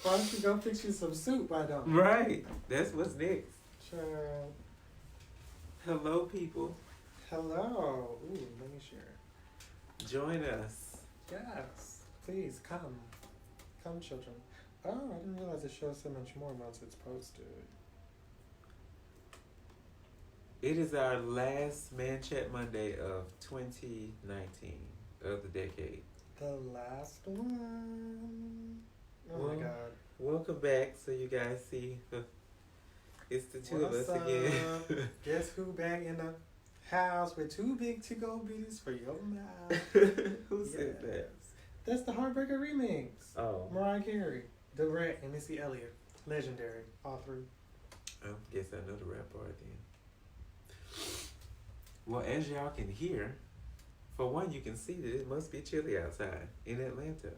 Why don't you go fix you some soup? Why don't you? Right. That's what's next. Sure. Hello, people. Hello. Ooh, let me share. Join us. Yes. Please come. Come, children. Oh, I didn't realize it shows so much more once it's posted. It is our last Man Chat Monday of 2019, of the decade. The last one. Oh Well, my god. Welcome back, so you guys see. It's the two What's of us again. Guess who back in the house with two big to-go beaters for your mouth? Who said that? That's the Heartbreaker remix. Oh. Mariah Carey, The Rat, and Missy Elliott. Legendary. All three. I guess I know the rap part then. Well, as y'all can hear, for one, you can see that it must be chilly outside in Atlanta.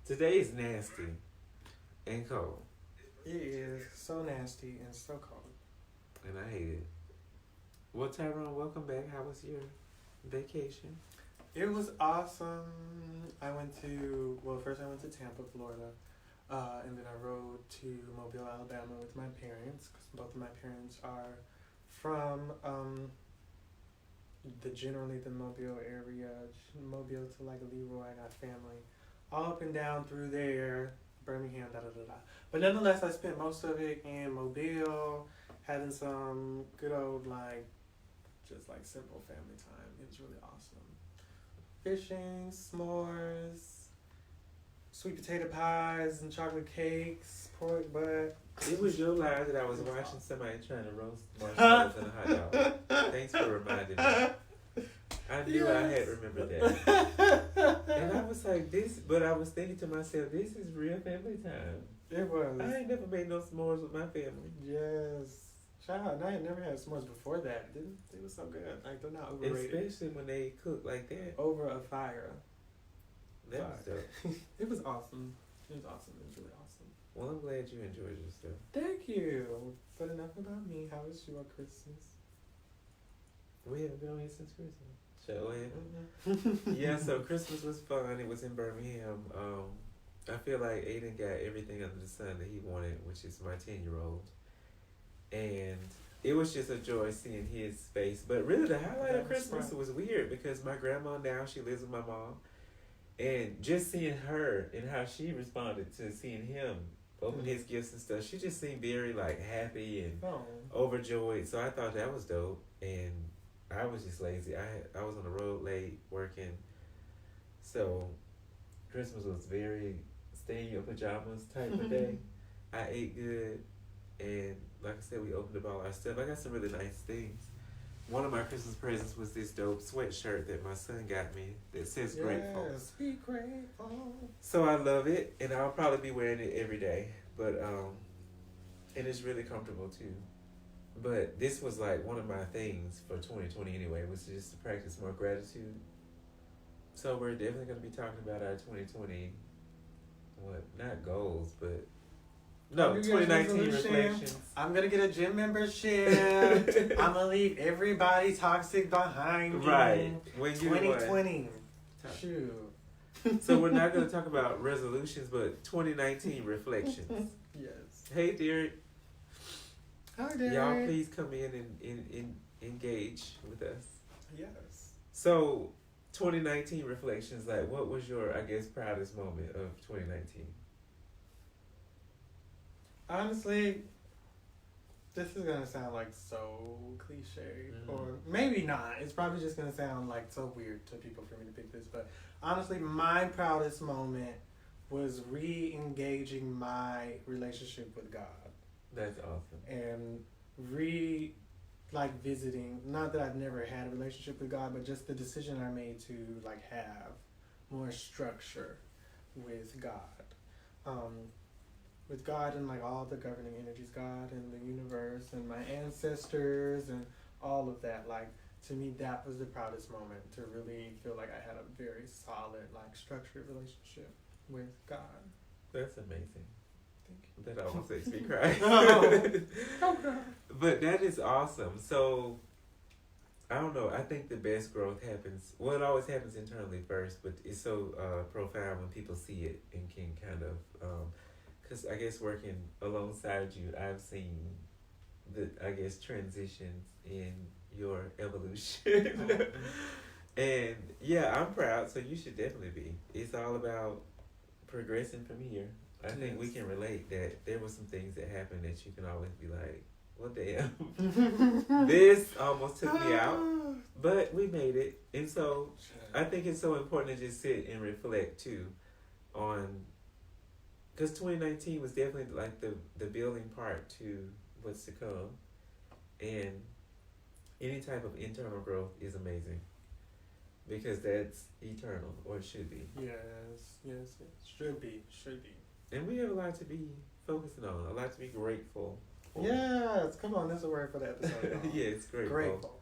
Today is nasty and cold. It is so nasty and so cold. And I hate it. Well, Tyrone, welcome back. How was your vacation? It was awesome. First I went to Tampa, Florida. And then I rode to Mobile, Alabama with my parents, because both of my parents are from generally the Mobile area. Mobile to like Leroy, I got family all up and down through there, Birmingham, da-da-da-da. But nonetheless, I spent most of it in Mobile, having some good old, just simple family time. It was really awesome. Fishing, s'mores, sweet potato pies and chocolate cakes, pork butt. It was your live that I was watching somebody trying to roast marshmallows in a hot dog. Thanks for reminding me. I knew I had remembered that. And I was like, but I was thinking to myself, this is real family time. It was. I ain't never made no s'mores with my family. Yes. Child, I had never had s'mores before that. They were so good. They're not overrated. Especially when they cook like that. Over a fire. That was dope. It was awesome. It was awesome. It was really awesome. Well, I'm glad you enjoyed yourself. Thank you. But enough about me. How was your Christmas? We haven't been on here since Christmas. So yeah, so Christmas was fun. It was in Birmingham. I feel like Aiden got everything under the sun that he wanted, which is my 10-year-old. And it was just a joy seeing his face. But really the highlight of Christmas was weird because my grandma now, she lives with my mom. And just seeing her and how she responded to seeing him open his gifts and stuff, she just seemed very happy and overjoyed. So I thought that was dope. And I was just lazy. I was on the road late working. So Christmas was very stay in your pajamas type of day. I ate good. And like I said, we opened up all our stuff. I got some really nice things. One of my Christmas presents was this dope sweatshirt that my son got me that says grateful. Yes, be grateful. So I love it, and I'll probably be wearing it every day. But and it's really comfortable too. But this was one of my things for 2020 anyway, was just to practice more gratitude. So we're definitely going to be talking about our 2020, not goals, but no, 2019 reflections. I'm going to get a gym membership. I'm going to leave everybody toxic behind me. Right. When 2020. Shoot. So we're not going to talk about resolutions, but 2019 reflections. Yes. Hey, Derek. Hi, Derek. Y'all please come in and engage with us. Yes. So, 2019 reflections, what was your, proudest moment of 2019? Honestly, this is going to sound so cliche, or maybe not. It's probably just going to sound so weird to people for me to pick this, but honestly, my proudest moment was re-engaging my relationship with God. That's awesome. And visiting, not that I've never had a relationship with God, but just the decision I made to have more structure with God. With God and all the governing energies, God and the universe and my ancestors and all of that. To me, that was the proudest moment, to really feel like I had a very solid, structured relationship with God. That's amazing. Thank you. That almost makes me cry. Oh, God. But that is awesome. So, I don't know. I think the best growth happens. Well, it always happens internally first, but it's so profound when people see it and can kind of. Because I guess working alongside you, I've seen the transitions in your evolution. And yeah, I'm proud. So you should definitely be. It's all about progressing from here. I think we can relate that there were some things that happened that you can always be like, well, damn, this almost took me out, but we made it. And so I think it's so important to just sit and reflect too on, because 2019 was definitely like the building part to what's to come. And any type of internal growth is amazing because that's eternal, or it should be. Yes, it should be. And we have a lot to be focusing on, a lot to be grateful for. Yes, come on, that's a word for the episode. Yes, grateful.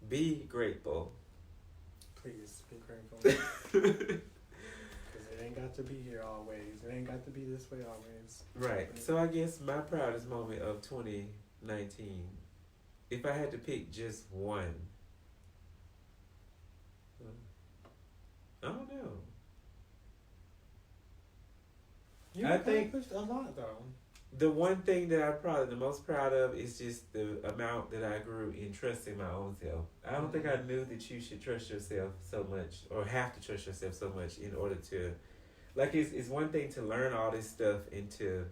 Be grateful. Please be grateful. Because it ain't got to be here always. It ain't got to be this way always. Right. So I guess my proudest moment of 2019, if I had to pick just one, I don't know. You I think accomplished a lot though. The one thing that I'm probably the most proud of is just the amount that I grew in trusting my own self. I don't think I knew that you should trust yourself so much, or have to trust yourself so much in order to, like, it's one thing to learn all this stuff and to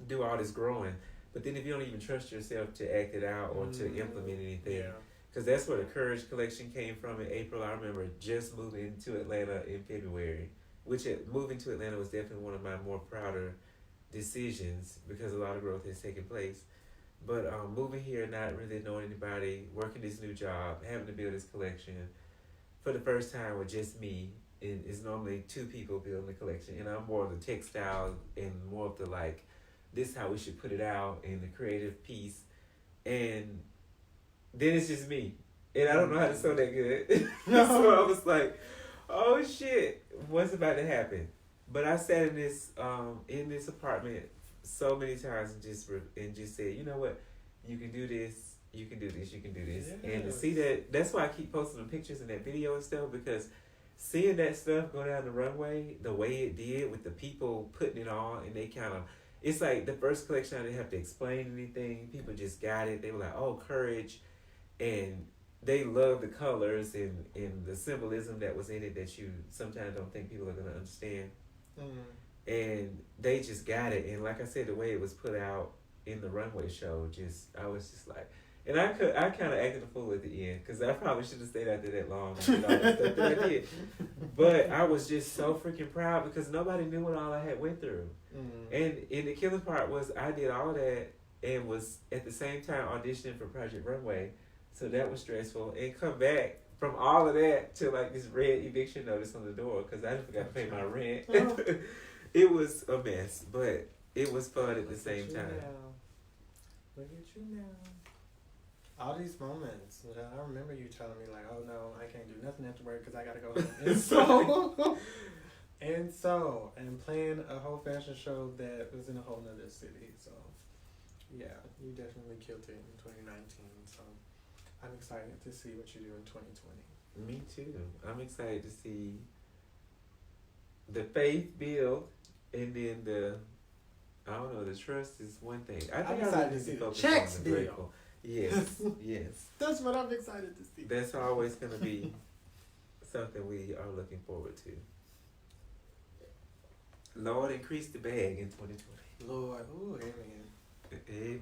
do all this growing, but then if you don't even trust yourself to act it out or to implement anything, because that's where the Courage Collection came from in April. I remember just moving to Atlanta in February, which moving to Atlanta was definitely one of my more prouder decisions because a lot of growth has taken place. But moving here, not really knowing anybody, working this new job, having to build this collection for the first time with just me, and it's normally two people building the collection, and I'm more of the textile and more of the like, this is how we should put it out and the creative piece, and then it's just me, and I don't know how to sew that good. So I was like, oh shit, what's about to happen? But I sat in this apartment so many times and just said, you know what, you can do this, you can do this, you can do this. Yes. And to see that's why I keep posting the pictures and that video and stuff, because seeing that stuff go down the runway the way it did with the people putting it on, and they kind of, it's like the first collection I didn't have to explain anything. People just got it. They were like, oh, courage. And they love the colors and the symbolism that was in it that you sometimes don't think people are going to understand. And they just got it. And like I said, the way it was put out in the runway show, I was just like, and I kind of acted a fool at the end because I probably should have stayed out there that long and did all the stuff that I did. But I was just so freaking proud because nobody knew what all I had went through. And the killing part was I did all of that and was at the same time auditioning for Project Runway. So that was stressful. And come back from all of that to like this red eviction notice on the door because I forgot to pay my rent. It was a mess, but it was fun at the same time. Look at you now. All these moments, I remember you telling me like, oh no, I can't do nothing after work because I gotta go home. And playing a whole fashion show that was in a whole nother city. So yeah, you definitely killed it in 2019. So I'm excited to see what you do in 2020. Me too. I'm excited to see the faith build, and then the trust is one thing. I'm excited to see the checks build. Yes, yes. That's what I'm excited to see. That's always going to be something we are looking forward to. Lord, increase the bag in 2020. Lord, ooh, amen. Amen.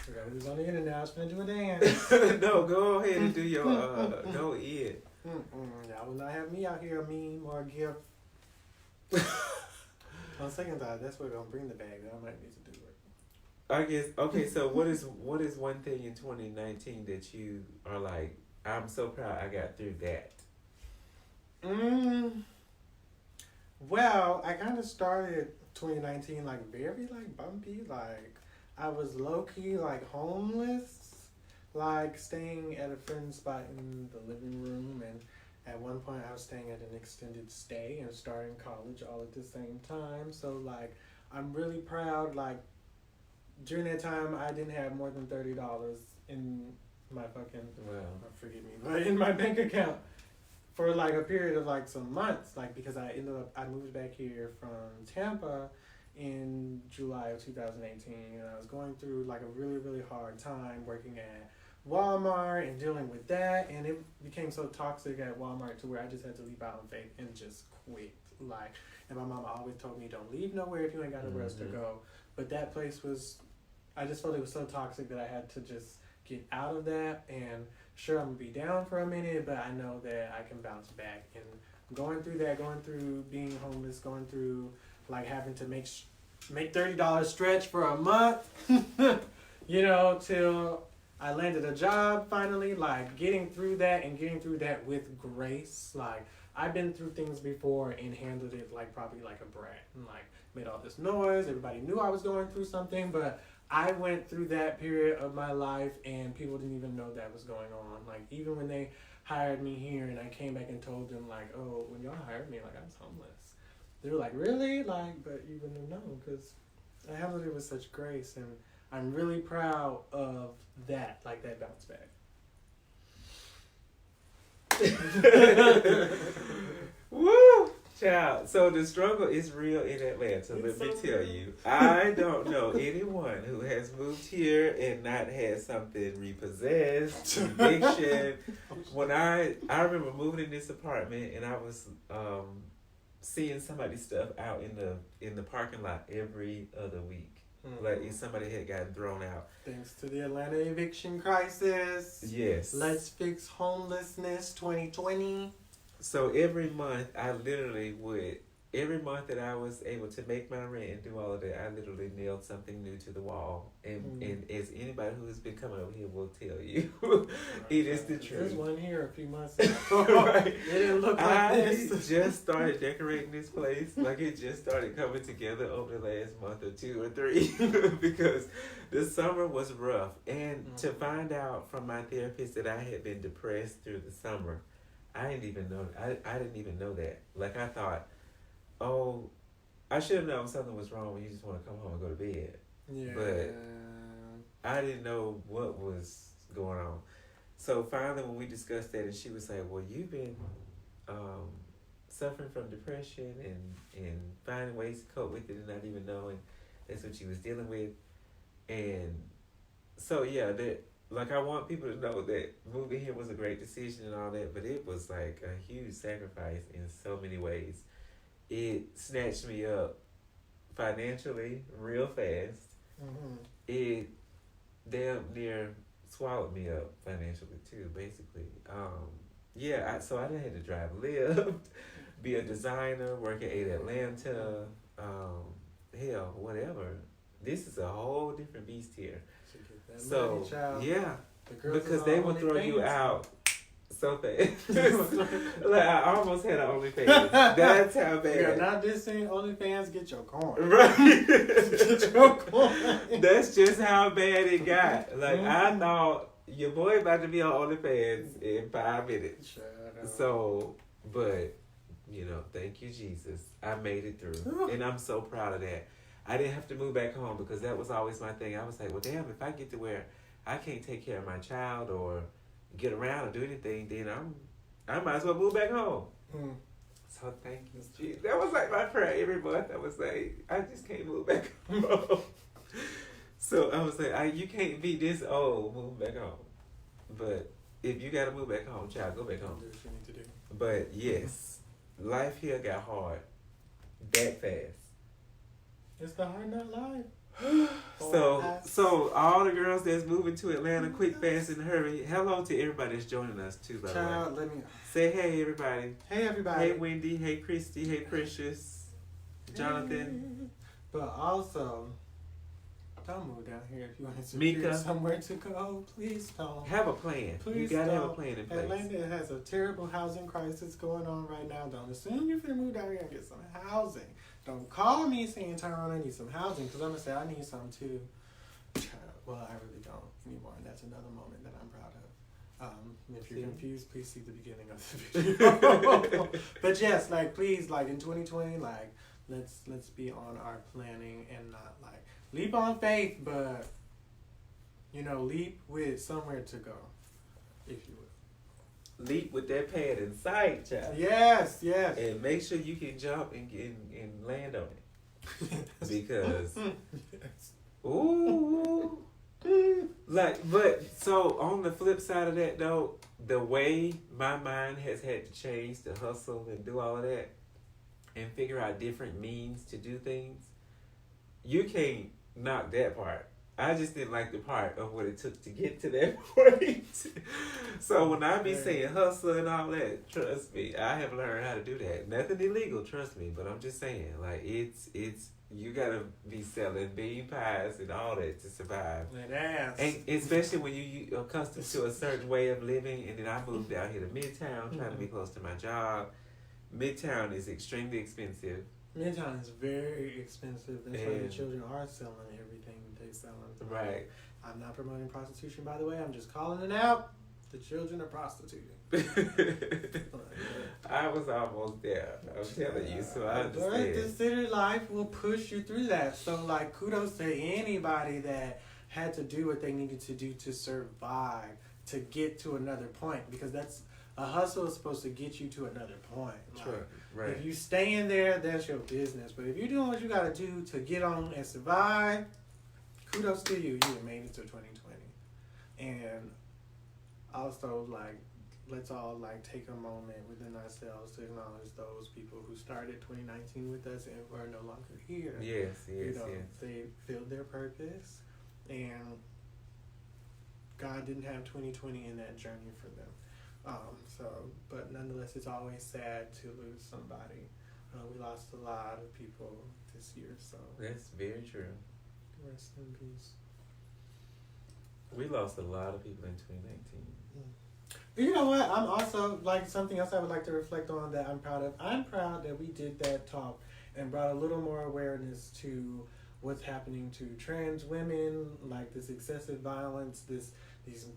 We got who's on the internet. I was going to do a dance. No, go ahead and do your, go in. Y'all will not have me out here meme or gift. On second thought, that's what's going to bring the bag. I might need to do it. I guess, okay, so what is one thing in 2019 that you are like, I'm so proud I got through that? Well, I kind of started 2019 like very like bumpy. Like I was low-key like homeless, like staying at a friend's spot in the living room, and at one point I was staying at an extended stay and starting college all at the same time. So like I'm really proud like during that time, I didn't have more than $30 in my fucking, forgive me, but in my bank account for like a period of like some months, like because I moved back here from Tampa in July of 2018, and I was going through like a really, really hard time working at Walmart and dealing with that, and it became so toxic at Walmart to where I just had to leave out on faith and just quit. Like, and my mama always told me, don't leave nowhere if you ain't got nowhere else to go. But that place was, I just felt it was so toxic that I had to just get out of that. And sure, I'm gonna be down for a minute, but I know that I can bounce back. And going through that, going through being homeless, going through like having to make $30 stretch for a month, you know, till I landed a job finally, like getting through that and getting through that with grace. Like, I've been through things before and handled it like probably like a brat and like made all this noise. Everybody knew I was going through something, but I went through that period of my life and people didn't even know that was going on. Like, even when they hired me here and I came back and told them like, oh, when y'all hired me, like I was homeless. They were like, really? Like, but you wouldn't know because I handled it with such grace, and I'm really proud of that, like that bounce back. Woo! Child. So the struggle is real in Atlanta. Let me tell you. I don't know anyone who has moved here and not had something repossessed, eviction. When I remember moving in this apartment and I was seeing somebody's stuff out in the parking lot every other week. Mm-hmm. Like if somebody had gotten thrown out. Thanks to the Atlanta eviction crisis. Yes. Let's fix homelessness 2020. So every month every month that I was able to make my rent and do all of that, I literally nailed something new to the wall. And as anybody who has been coming over here will tell you, it is the truth. There's one here a few months ago. Right. It didn't look like this. I just started decorating this place. Like it just started coming together over the last month or 2 or 3 because the summer was rough. And to find out from my therapist that I had been depressed through the summer, I didn't even know that. Like I thought, oh, I should have known something was wrong when you just want to come home and go to bed. Yeah. But I didn't know what was going on. So finally when we discussed that and she was like, well, you've been suffering from depression and finding ways to cope with it and not even knowing that's what she was dealing with. And so yeah, like I want people to know that moving here was a great decision and all that, but it was like a huge sacrifice in so many ways. It snatched me up financially real fast. Mm-hmm. It damn near swallowed me up financially too, basically. So I done had to drive Lyft, be a designer, work at Atlanta, hell, whatever. This is a whole different beast here. So yeah, because they will throw you out so fast. Like I almost had an OnlyFans. That's how bad. Yeah, not this thing. OnlyFans, get your coin. Right. Get your coin. That's just how bad it got. Like I thought your boy about to be on OnlyFans in 5 minutes. So, but you know, thank you Jesus, I made it through, and I'm so proud of that. I didn't have to move back home because that was always my thing. I was like, well, damn, if I get to where I can't take care of my child or get around or do anything, then I might as well move back home. So thank you, Jesus. That was like my prayer every month. I was like, I just can't move back home. So I was like, you can't be this old moving back home. But if you got to move back home, child, go back home. Do what you need to do. But yes, life here got hard that fast. It's the hard nut life. So all the girls that's moving to Atlanta quick, fast, and hurry, hello to everybody that's joining us too, by the way. Let me say hey everybody. Hey everybody. Hey Wendy, hey Christy, hey Precious, Jonathan. But also, don't move down here if you want to Mika, somewhere to go. Please don't. Have a plan. Please you gotta don't. have a plan in place. Atlanta has a terrible housing crisis going on right now. Don't assume you're gonna move down here and get some housing. Don't call me saying, Tyrone, I need some housing, because I'm going to say, I need some too. Well, I really don't anymore, and that's another moment that I'm proud of. If you're confused, please see the beginning of the video. But yes, like, please, like, in 2020, like, let's be on our planning and not, like, leap on faith, but leap with somewhere to go, if you will. Leap with that pad in sight, child. Yes, yes. And make sure you can jump and land on it. Because, ooh. But so on the flip side of that though, the way my mind has had to change to hustle and do all of that and figure out different means to do things, you can't knock that part. I just didn't like the part of what it took to get to that point. So when I be saying hustle and all that, trust me, I have learned how to do that. Nothing illegal, trust me, but I'm just saying, like, it's you gotta be selling bean pies and all that to survive. And especially when you accustomed to a certain way of living. And then I moved out here to Midtown, trying to be close to my job. Midtown is extremely expensive. Midtown is very expensive. That's why the children are selling everything they selling. Right. I'm not promoting prostitution, by the way. I'm just calling it out. The children are prostituting. I was almost there. I'm telling you, so I understand. The city life will push you through that. So, like, kudos to anybody that had to do what they needed to do to survive, to get to another point. Because a hustle is supposed to get you to another point. Like, sure, right. If you stay in there, that's your business. But if you're doing what you got to do to get on and survive, kudos to you. You made it to 2020. And also, like, let's all, like, take a moment within ourselves to acknowledge those people who started 2019 with us and are no longer here. Yes. They filled their purpose, and God didn't have 2020 in that journey for them. But nonetheless, it's always sad to lose somebody. We lost a lot of people this year, so. That's very true. Rest in peace. We lost a lot of people in 2019. You know what? I'm also, like, something else I would like to reflect on that I'm proud of. I'm proud that we did that talk and brought a little more awareness to what's happening to trans women, like this excessive violence, these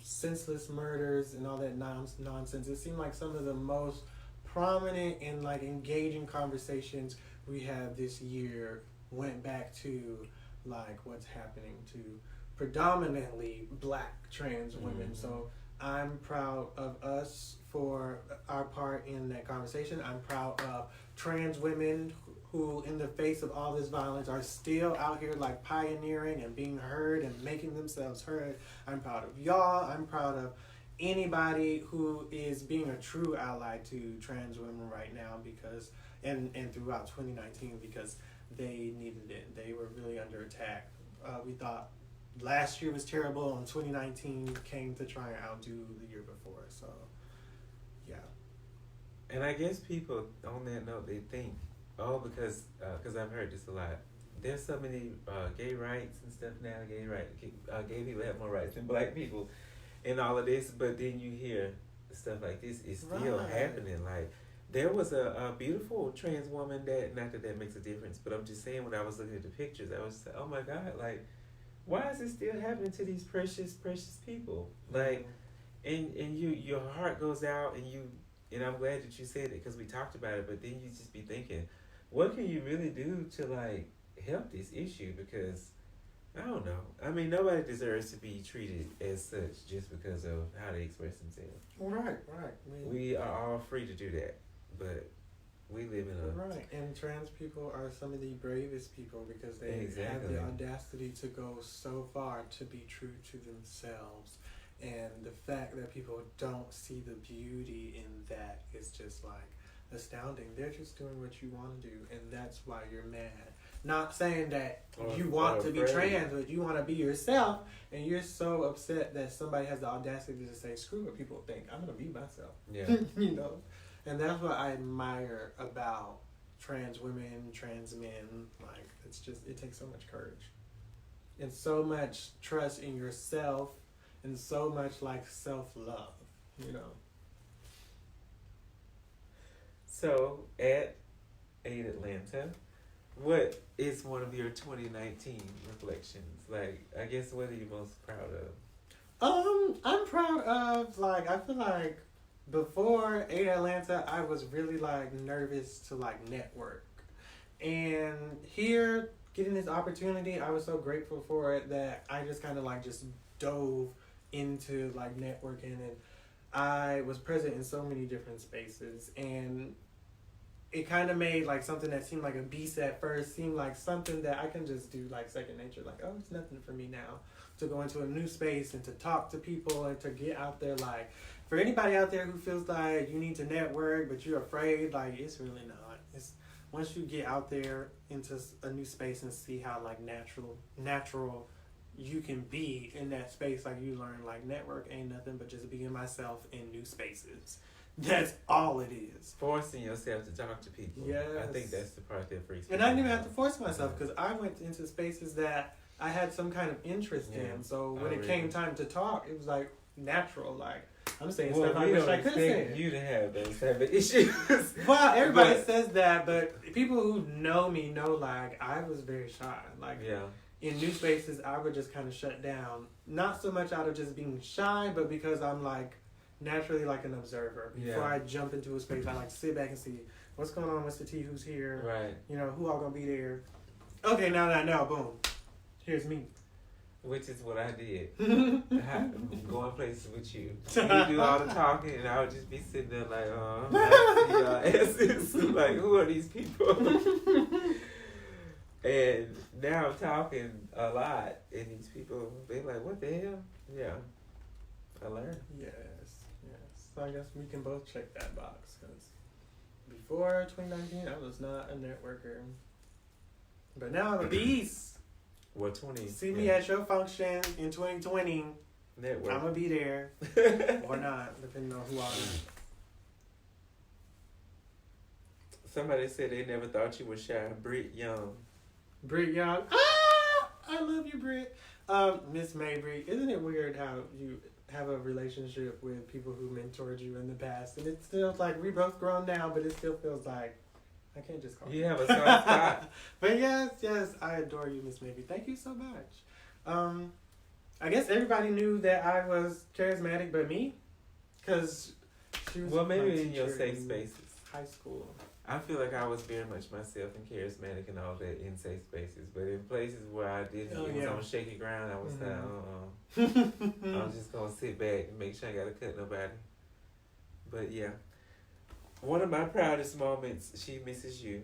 senseless murders and all that nonsense. It seemed like some of the most prominent and, like, engaging conversations we had this year went back to, like, what's happening to predominantly Black trans women. Mm-hmm. So I'm proud of us for our part in that conversation. I'm proud of trans women who, in the face of all this violence, are still out here, like, pioneering and being heard and making themselves heard. I'm proud of y'all. I'm proud of anybody who is being a true ally to trans women right now, because and throughout 2019, because they needed it. They were really under attack. We thought last year was terrible, and 2019 came to try and outdo the year before. So, yeah. And I guess people, on that note, they think, because I've heard this a lot, there's so many gay rights and stuff now. Gay people have more rights than Black people, and all of this. But then you hear stuff like this is still happening. Like, there was a beautiful trans woman that, not that makes a difference, but I'm just saying, when I was looking at the pictures, I was, oh my God, like, why is it still happening to these precious, precious people? Like, and your heart goes out, and I'm glad that you said it, because we talked about it, but then you just be thinking, what can you really do to, like, help this issue? Because, I don't know. I mean, nobody deserves to be treated as such just because of how they express themselves. Right. We are all free to do that, but we live in a... Right, and trans people are some of the bravest people, because they have the audacity to go so far to be true to themselves. And the fact that people don't see the beauty in that is just, like, astounding. They're just doing what you want to do, and that's why you're mad. Not saying that you want to be trans, but you want to be yourself, and you're so upset that somebody has the audacity to say, screw what people think, I'm going to be myself. Yeah. You know? And that's what I admire about trans women, trans men. Like, it's just, it takes so much courage. And so much trust in yourself, and so much, like, self-love, you know? So, at Aid Atlanta, what is one of your 2019 reflections? Like, I guess, what are you most proud of? I'm proud of, like, I feel like before Aid Atlanta, I was really, like, nervous to, like, network. And here, getting this opportunity, I was so grateful for it that I just kind of like just dove into like networking, and I was present in so many different spaces, and it kind of made like something that seemed like a beast at first seem like something that I can just do like second nature. Like, oh, it's nothing for me now to go into a new space and to talk to people and to get out there. Like, for anybody out there who feels like you need to network but you're afraid, like, it's really not. It's once you get out there into a new space and see how like natural you can be in that space, like you learn like network ain't nothing but just being myself in new spaces. That's all it is. Forcing yourself to talk to people. Yes. I think that's the part that freaks me And I didn't out. even have to force myself because I went into spaces that I had some kind of interest in. So when it came time to talk, it was like natural. Like, I'm saying stuff I wish I could say. You to have those type of issues. Well, everybody says that, but people who know me know like I was very shy. Like, in new spaces, I would just kind of shut down. Not so much out of just being shy, but because I'm like naturally like an observer. Before I jump into a space, I like to sit back and see what's going on, what's the T, who's here, right? You know, who all gonna be there. Okay, now that I know, boom, here's me. Which is what I did. Going places with you. You do all the talking, and I would just be sitting there like, I see y'all asses. Like, who are these people? And now I'm talking a lot, and these people, they like, what the hell? Yeah, I learned. Yes. So I guess we can both check that box, because before 2019, I was not a networker. But now I'm a beast. What, 20? See me at your function in 2020. Network. I'm going to be there. Or not, depending on who I am. Somebody said they never thought you were shy. Britt Young. Britt Young. I love you, Britt. Miss Mabry, isn't it weird how you have a relationship with people who mentored you in the past, and it feels like we both grown now, but it still feels like I can't just call you have a soft spot. But yes, I adore you, Miss Mabry. Thank you so much. I guess everybody knew that I was charismatic, but me, because she was maybe in your safe spaces, high school. I feel like I was very much myself and charismatic and all that in safe spaces, but in places where I didn't, it was on shaky ground. I was I was just gonna sit back and make sure I gotta cut nobody. But yeah, one of my proudest moments. She misses you.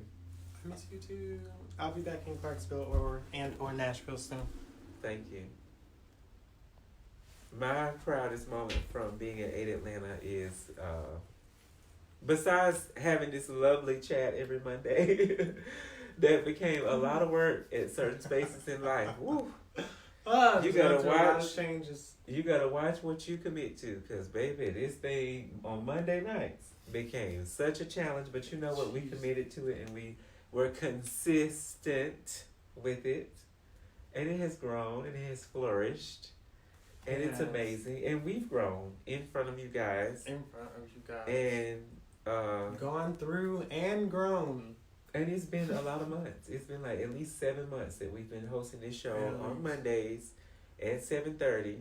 I miss you too. I'll be back in Clarksville or Nashville soon. Thank you. My proudest moment from being at 8 Atlanta is. Besides having this lovely chat every Monday, that became a lot of work at certain spaces in life. Woo. You gotta watch changes. You gotta watch what you commit to, cause baby, this thing on Monday nights became such a challenge. But you know what? We committed to it, and we were consistent with it, and it has grown and it has flourished. And it's amazing, and we've grown in front of you guys. And gone through and grown. And it's been a lot of months. It's been like at least 7 months that we've been hosting this show on Mondays at 7:30.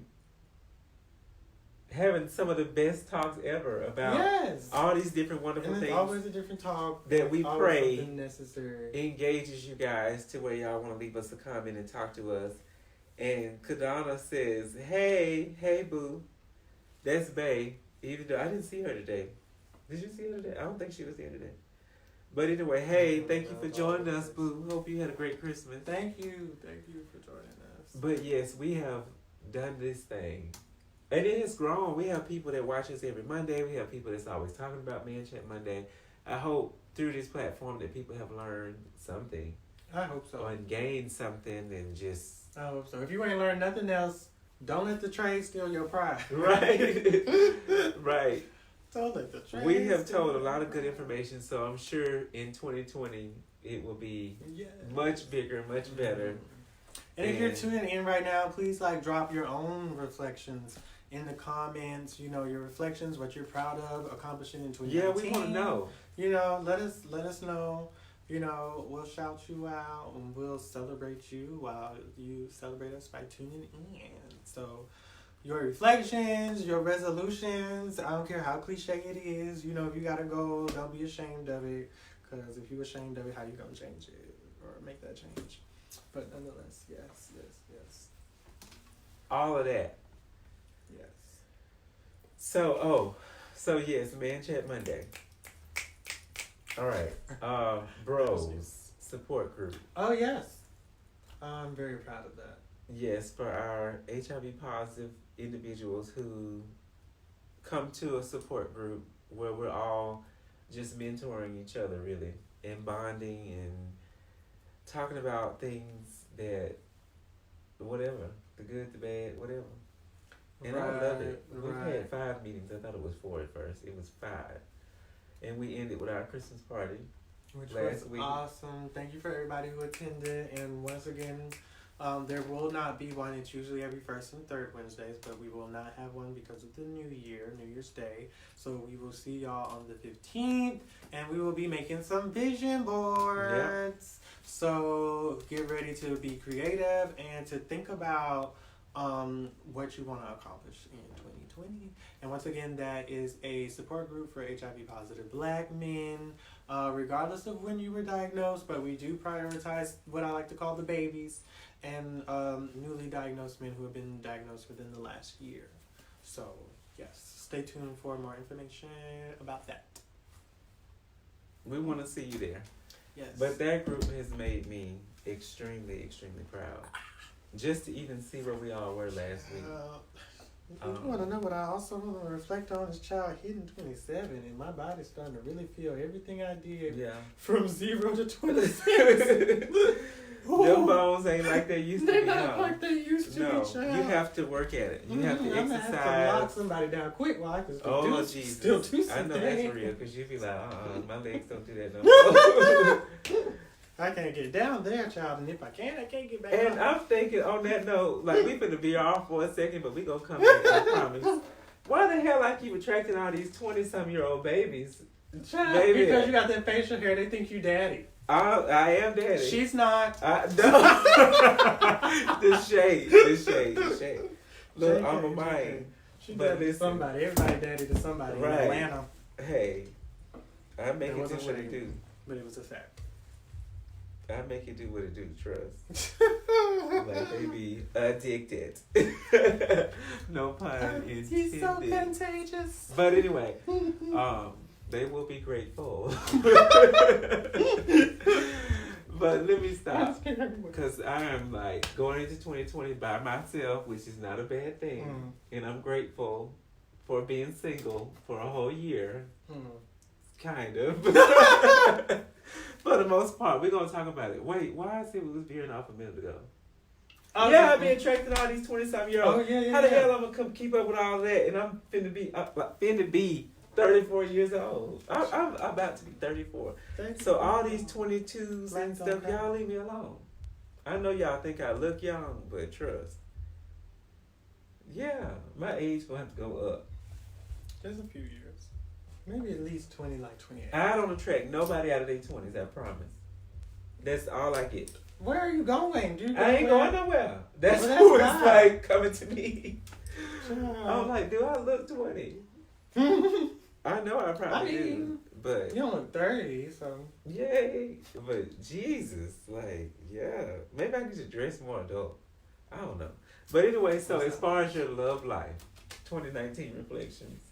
Having some of the best talks ever about all these different wonderful things. Always a different talk that we pray necessary. Engages you guys to where y'all want to leave us a comment and talk to us. And Kadana says, hey boo. That's Bae. Even though I didn't see her today. Did you see her today? I don't think she was here today. But anyway, hey, thank you for joining us, boo. Hope you had a great Christmas. Thanh you for joining us. But yes, we have done this thing. And it has grown. We have people that watch us every Monday. We have people that's always talking about Man Chat Monday. I hope through this platform that people have learned something. I hope so. And gained something and just... I hope so. If you ain't learned nothing else, don't let the trade steal your pride. Right. Right. Don't let the trade We have told a lot of good information, so I'm sure in 2020 it will be much bigger, much better. And if you're tuning in right now, please drop your own reflections in the comments. You know, your reflections, what you're proud of accomplishing in 2019. Yeah, we want to know. You know, let us know. You know, we'll shout you out and we'll celebrate you while you celebrate us by tuning in. So, your reflections, your resolutions, I don't care how cliche it is. You know, if you got a goal, don't be ashamed of it. Because if you're ashamed of it, how you going to change it or make that change? But nonetheless, yes. All of that. Yes. So yes, Man Chat Monday. All right. Bros support group. Oh, yes. I'm very proud of that. Yes, for our HIV positive individuals who come to a support group where we're all just mentoring each other, really, and bonding and talking about things that, whatever, the good, the bad, whatever. And I love it. We've had 5 meetings. I thought it was 4 at first. It was 5. And we ended with our Christmas party. Which last was week. awesome. Thank you for everybody who attended. And once again, there will not be one. It's usually every first and third Wednesdays, but we will not have one because of the New Year's Day. So we will see y'all on the 15th, and we will be making some vision boards. Yep. So get ready to be creative and to think about what you want to accomplish in 2020. And once again, that is a support group for HIV positive Black men, regardless of when you were diagnosed, but we do prioritize what I like to call the babies and newly diagnosed men who have been diagnosed within the last year. So yes, stay tuned for more information about that. We want to see you there. Yes. But that group has made me extremely, extremely proud. Just to even see where we all were last week. You want to know what I also want to reflect on is child hitting 27, and my body's starting to really feel everything I did from 0 to 26. Them bones ain't like they used to be. They're not like they used to be, child. You have to work at it. You have to exercise. I'm going to have to lock somebody down quick while I can still do something. I know that's real, because you be like, my legs don't do that no more. I can't get down there, child, and if I can, I can't get back And up. I'm thinking on that note, like, we finna be off for a second, but we gonna come back, I promise. Why the hell I keep attracting all these 20-some-year-old babies? Child, baby, because you got that facial hair, they think you daddy. I am daddy. She's not. No. The shade. Look, I'm a mind. She daddy to somebody. Everybody daddy to somebody in Atlanta. Hey, I make it do what it do. But it was a fact. I make it do what it do, trust. Like they be addicted. No pun intended. He's so contagious. But anyway, they will be grateful. But let me stop. Because I am like going into 2020 by myself, which is not a bad thing. And I'm grateful for being single for a whole year. Kind of. For the most part, we're going to talk about it. Wait, why is it we was veering off a minute ago? Oh, yeah, I've been attracting all these 20-something-year-olds. Oh, yeah. How the hell I'm going to come keep up with all that? And I'm finna be 34 years old. I'm about to be 34. So all these 22s and stuff, y'all leave me alone. I know y'all think I look young, but trust. Yeah, my age will have to go up. Just a few years. Maybe at least 20, like 28. I don't attract nobody out of their 20s, I promise. That's all I get. Where are you going? I ain't going nowhere. That's who it's like coming to me. I'm like, do I look 20? I know I probably do. But you don't look 30, so. Yay. But Jesus, like, yeah. Maybe I need to dress more adult. I don't know. But anyway, so as far as your love life, 2019 reflections.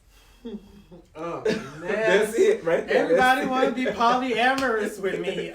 Oh, that's it right there. Everybody want to be polyamorous with me.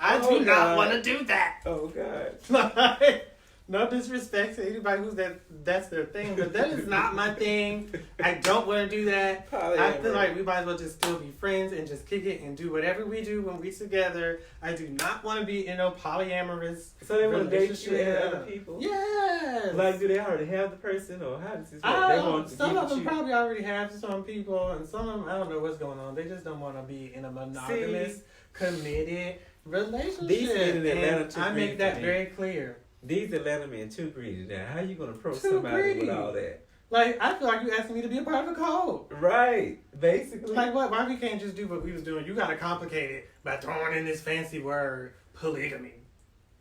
I do not want to do that. Oh, God. No disrespect to anybody who's that's their thing, but that is not my thing. I don't want to do that. I feel like we might as well just still be friends and just kick it and do whatever we do when we together. I do not want to be in a polyamorous. So they want to date you and other people? Yes. Like, do they already have the person, or how does this work? They want to some of them probably already have some people, and some of them, I don't know what's going on. They just don't want to be in a monogamous, committed relationship. These men in Atlanta too I make that very clear. These Atlanta men too greedy now. How you gonna approach somebody with all that? Like, I feel like you asking me to be a part of a code. Right. Basically. Like, what? Why we can't just do what we was doing? You gotta complicate it by throwing in this fancy word, polygamy.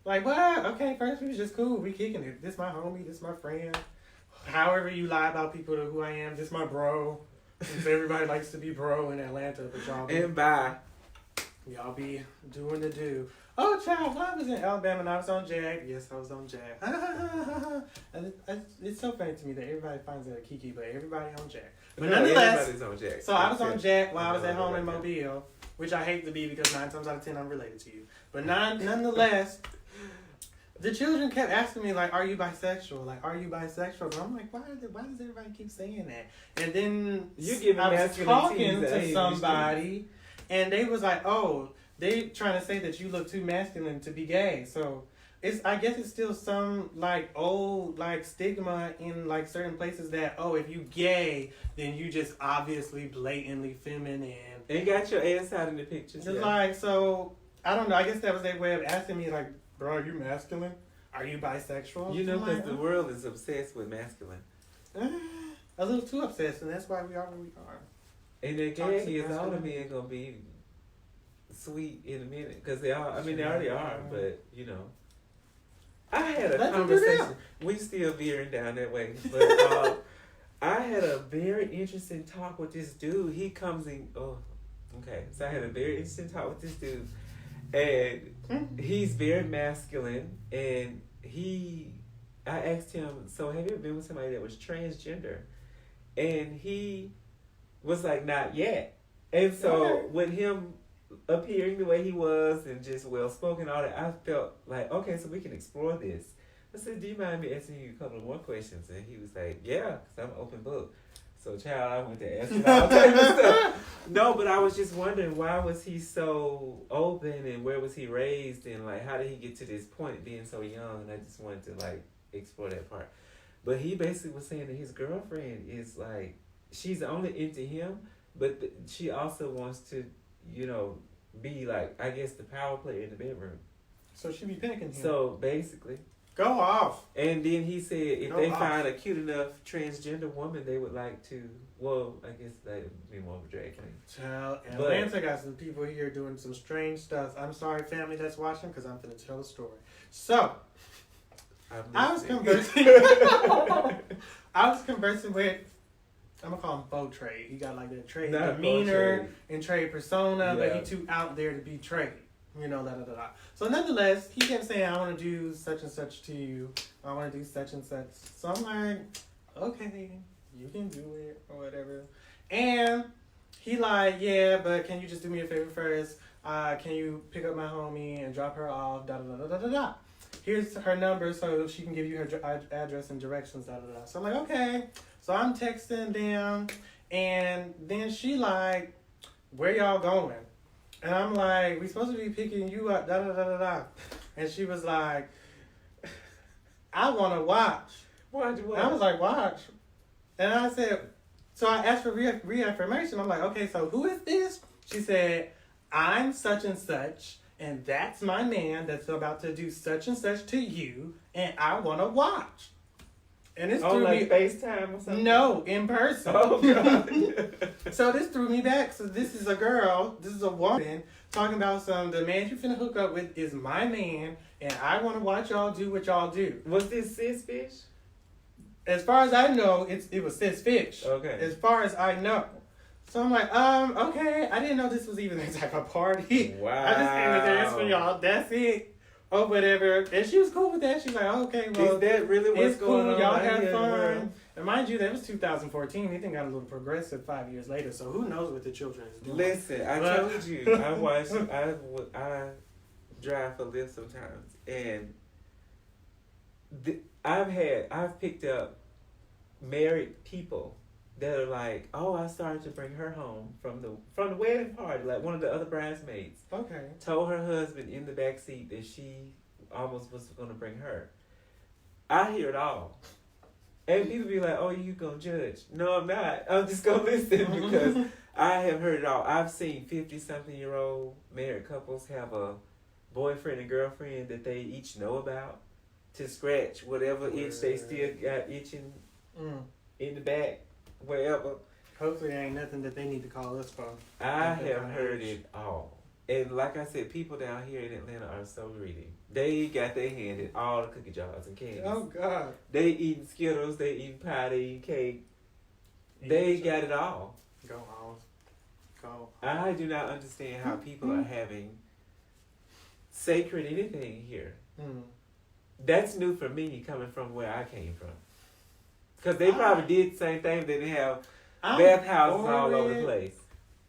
Like, what? Okay, first we was just cool. We kicking it. This my homie. This my friend. However you lie about people to who I am. This my bro. Since everybody likes to be bro in Atlanta, but y'all. And bye. Y'all be doing the do. Oh, child, I was in Alabama and I was on Jag. Yes, I was on Jag. And it's so funny to me that everybody finds it a Kiki, but everybody on Jag. But nonetheless, everybody's on Jag. so I was on Jag while I was at home in Mobile, which I hate to be because 9 times out of 10 I'm related to you. But nonetheless, the children kept asking me, like, are you bisexual? Like, are you bisexual? And I'm like, why does everybody keep saying that? And then I was talking to somebody, and they was like, oh, they trying to say that you look too masculine to be gay. So I guess it's still some like old like stigma in like certain places that, oh, if you gay, then you just obviously blatantly feminine. And got your ass out in the pictures. Just like, so I don't know. I guess that was their way of asking me, like, bro, are you masculine? Are you bisexual? You know, because the world is obsessed with masculine. A little too obsessed, and that's why we are where we are. And the gay is all the men gonna be sweet in a minute, because they are. I mean, they already are, but you know. I had a conversation. We still veering down that way, but I had a very interesting talk with this dude. He comes in. Oh, okay. So I had a very interesting talk with this dude, and he's very masculine. And I asked him, "So have you ever been with somebody that was transgender?" And he was like, "Not yet." And so with him appearing the way he was and just well spoken, all that, I felt like, okay, so we can explore this. I said, do you mind me asking you a couple of more questions? And he was like, yeah, because I'm an open book. So, child, I went to ask him all type of stuff. No, but I was just wondering, why was he so open, and where was he raised, and like, how did he get to this point being so young? And I just wanted to like explore that part. But he basically was saying that his girlfriend is like, she's only into him, but she also wants to, you know, be like, I guess, the power player in the bedroom. So she be picking him. So basically, go off. And then he said if they find a cute enough transgender woman, they would like to. Well, I guess that would be more of a drag queen. Child, Atlanta got some people here doing some strange stuff. I'm sorry, family that's watching, because I'm finna tell a story. So I was conversing. I was conversing with, I'm gonna call him faux trade. He got like that trade demeanor and trade persona, but he too out there to be trade. You know, So nonetheless, he kept saying, I want to do such and such to you. I want to do such and such. So I'm like, okay, you can do it or whatever. And he like, yeah, but can you just do me a favor first? Can you pick up my homie and drop her off? Here's her number so she can give you her address and directions. So I'm like, okay. So I'm texting them, and then she like, where y'all going? And I'm like, we supposed to be picking you up, And she was like, I want to watch. Why'd you watch? And I was like, watch. And I said, so I asked for reaffirmation. I'm like, okay, so who is this? She said, I'm such and such, and that's my man that's about to do such and such to you, and I want to watch. And this threw like me FaceTime or something? No, in person. Oh, God. So this threw me back. So this is a girl, this is a woman, talking about the man you finna hook up with is my man, and I want to watch y'all do what y'all do. Was this cis fish? As far as I know, it was cis fish. Okay. As far as I know. So I'm like, okay. I didn't know this was even that type of party. Wow. I just came to dance for y'all. That's it. Or whatever. And she was cool with that. She's like, okay, well. Is that really what's going on? Y'all have fun. And mind you, that was 2014. Anything got a little progressive 5 years later. So who knows what the children is doing. Listen, I told you. I drive for Lyft sometimes. And I've picked up married people that are like, oh, I started to bring her home from the wedding party. Like one of the other bridesmaids. Okay. Told her husband in the back seat that she almost was going to bring her. I hear it all. And people be like, oh, you going to judge. No, I'm not. I'm just going to listen because I have heard it all. I've seen 50-something-year-old married couples have a boyfriend and girlfriend that they each know about to scratch whatever itch they still got itching in the back. Wherever. Hopefully there ain't nothing that they need to call us for. I have heard it all. And like I said, people down here in Atlanta are so greedy. They got their hand in all the cookie jars and candies. Oh, God. They eating Skittles, they eating pie, they eating cake. They got it all. Go off. go. I do not understand how people are having sacred anything here. Mm. That's new for me coming from where I came from. Because they probably did the same thing. They didn't have bathhouses all over the place.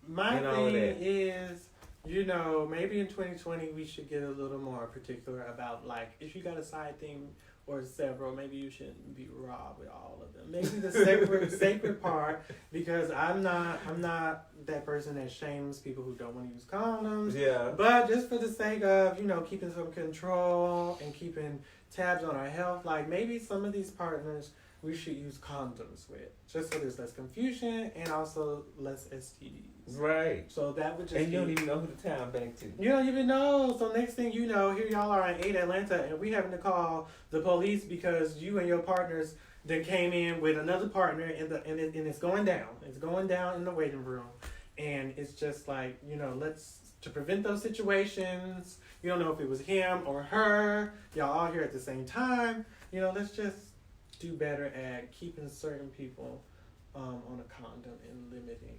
My thing is, maybe in 2020 we should get a little more particular about, like, if you got a side thing or several, maybe you shouldn't be raw with all of them. Maybe the sacred part, because I'm not that person that shames people who don't want to use condoms. Yeah. But just for the sake of, keeping some control and keeping tabs on our health, like maybe some of these partners we should use condoms with, just so there's less confusion and also less STDs. Right. So that would just And you don't even know who to time back to. You don't even know. So next thing you know, here y'all are in 8 Atlanta, and we having to call the police because you and your partners then came in with another partner, and it's going down. It's going down in the waiting room, and it's just like, to prevent those situations. You don't know if it was him or her. Y'all all here at the same time. Let's just do better at keeping certain people on a condom and limiting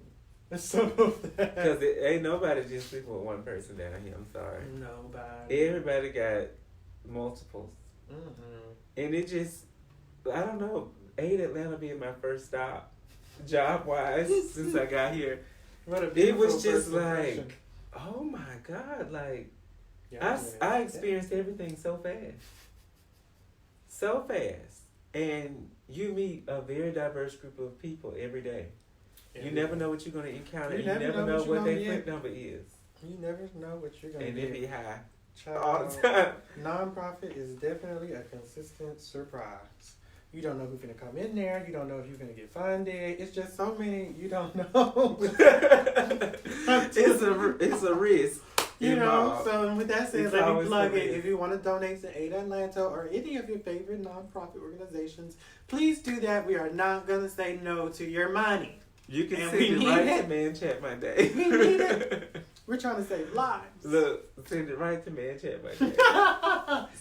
some of that. Because ain't nobody just sleeping with one person down here. I'm sorry. Nobody. Everybody got multiples. Mm-hmm. And it just, I don't know, 8 Atlanta being my first stop, job-wise, since I got here. It was just like, oh my God, like, yeah, I experienced everything so fast. So fast. And you meet a very diverse group of people every day. You never know what you're going to encounter. You never know what their friend number is. You never know what you're going to get. And it be high. Child, all the time. Nonprofit is definitely a consistent surprise. You don't know who's going to come in there. You don't know if you're going to get funded. It's just so many you don't know. It's a risk. So with that said, let me plug it. If you want to donate to 8 Atlanta or any of your favorite nonprofit organizations, please do that. We are not going to say no to your money. You can send it right to Man Chat Monday. We need it. We're trying to save lives. Look, send it right to Man Chat Monday.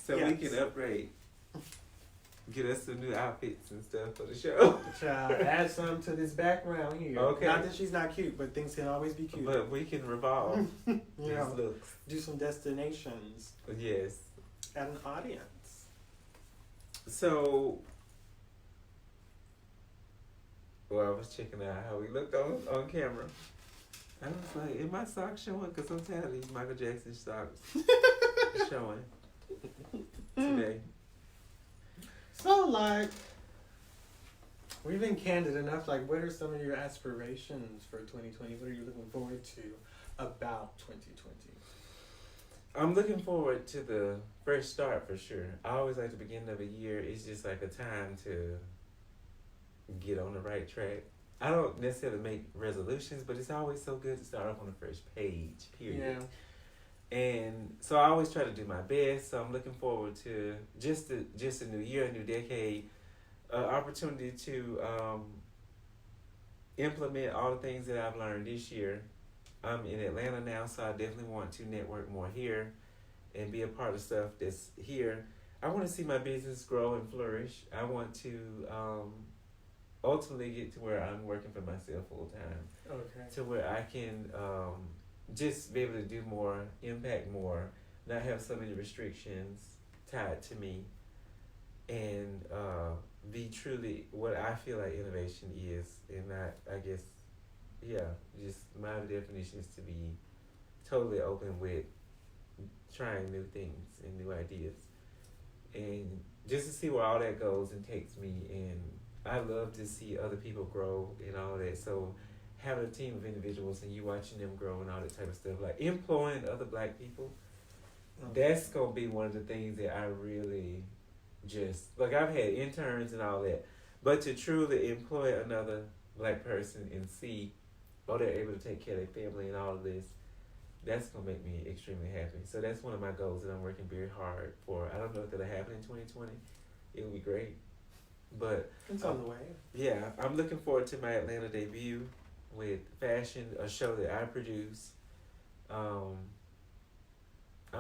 So yes, we can upgrade. Get us some new outfits and stuff for the show. Child, add some to this background here. Okay. Not that she's not cute, but things can always be cute. But we can revolve these looks. Do some destinations. Yes. At an audience. So, I was checking out how we looked on camera. I was like, am I socks showing? Because I'm tired of these Michael Jackson socks showing today. So, like, we've been candid enough. Like, what are some of your aspirations for 2020? What are you looking forward to about 2020? I'm looking forward to the fresh start for sure. I always like the beginning of a year. It's just like a time to get on the right track. I don't necessarily make resolutions, but it's always so good to start off on the first page, period. Yeah. And so I always try to do my best. So I'm looking forward to just a new year, a new decade, opportunity to implement all the things that I've learned this year. I'm in Atlanta now, so I definitely want to network more here and be a part of stuff that's here. I want to see my business grow and flourish. I want to ultimately get to where I'm working for myself full time. Okay. To where I can just be able to do more, impact more, not have so many restrictions tied to me, and be truly what I feel like innovation is, and not, I guess, just my definition is to be totally open with trying new things and new ideas, and just to see where all that goes and takes me. And I love to see other people grow and all that. So having a team of individuals and you watching them grow and all that type of stuff, like employing other Black people, that's going to be one of the things that I really just, like, I've had interns and all that, but to truly employ another Black person and see, they're able to take care of their family and all of this, that's going to make me extremely happy. So that's one of my goals that I'm working very hard for. I don't know if that'll happen in 2020. It'll be great. But it's on the way. Yeah, I'm looking forward to my Atlanta debut with fashion, a show that I produce. I'm